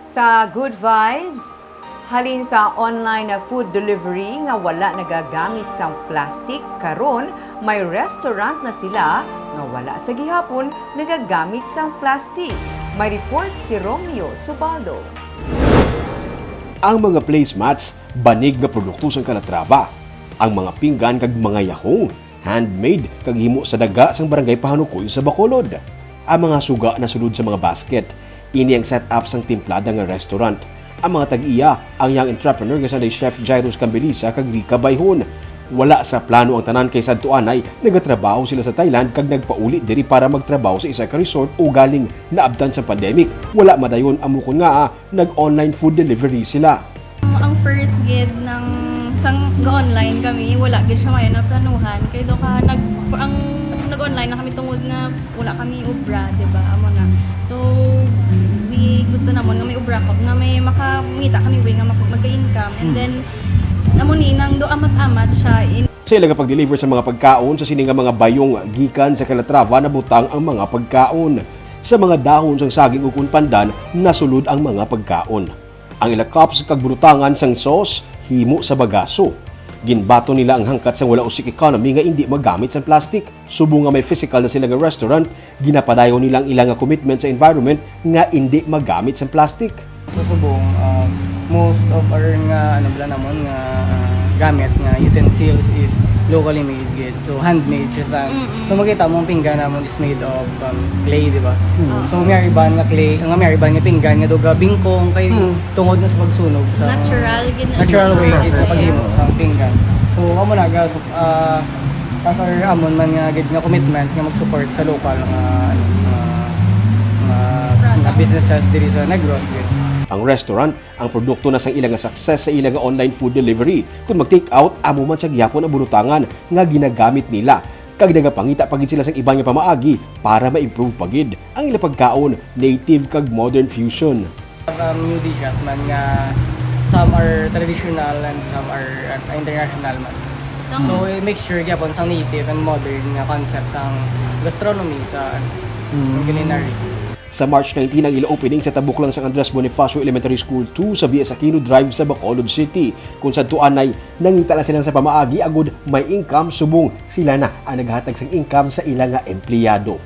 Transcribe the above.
Sa Good Vibes, halin sa online na food delivery nga wala nagagamit sang plastic, karon may restaurant na sila nga wala sa gihapon nagagamit sang plastic. May report si Romeo Subaldo. Ang mga placemats, banig nga produkto sang Calatrava. Ang mga pinggan kag mga yahong, handmade kag himo sa daga sang barangay Pahanukoy sa Bacolod. Ang mga suga na sulod sa mga basket, ini ang setup sang timplada nga restaurant. Ang mga tag-iya, ang young entrepreneur nga sanay Chef Jairus Cambelisa kag Rica Bayhon. Wala sa plano ang tanan kay sadto anay, nagatrabaho sila sa Thailand kag nagpauli diri para magtrabaho sa isa ka resort o galing naabtan sa pandemic. Wala madayon amukon nga nag-online food delivery sila. Ang first gid ng sang go-online kami, wala gid siya mayon na planuhan kay do ka nag-online na kami tungod nga wala kami ubra, di ba? Amo na. So gusto namon nga may ubra ko nga may makamita kami way nga magka-income and then amo ni nang do amat-amat siya Sa ilang pag-deliver sa mga pagkaon sa sining mga bayong gikan sa Calatrava nabutang ang mga pagkaon. Sa mga dahon sang saging ug pandan nasulod ang mga pagkaon. Ang ila cups kag burutangan sang sauce himo sa bagaso. Ginbato nila ang hangkat sa wala usik economy nga hindi magamit sa plastic. Subo nga may physical na sila nga restaurant, ginapadayon nila ang ilang commitment sa environment nga hindi magamit sa plastic. Sa Subong, most of our nga namon nga gamit nga utensils is locally made gid. So handmade just lang. So makita mo ang pinggan namon is made of clay, di ba? So may iban nga clay, may iban nga pinggan nga duga bingkong kay tungod na sa pagsunog sa natural way sa paghimo sa pinggan. So amo na ga so, as our amon man nga gid nga commitment nga mag-support sa local nga businesses diri sa Negros gid. Ang restaurant, ang produkto na sang ilang nga success sa ilang nga online food delivery. Kung mag-take out, amo man sa gihapon ang burutangan nga ginagamit nila. Kag nagapangita pagid sila sang ibang nga pamaagi para ma-improve pagid ang ilang pagkaon, native kag modern fusion. New dishes man nga some are traditional and some are international man. So mixture gyapon sang native and modern nga concept sang gastronomy sa culinary. Sa March 19 ang ila opening sa tabuklang sa Andres Bonifacio Elementary School 2 sa B.S. Aquino Drive sa Bacolod City. Kung sa tuanay, nangita na sila sa pamaagi agud may income subong sila na ang naghatag sang income sa ilang nga empleyado.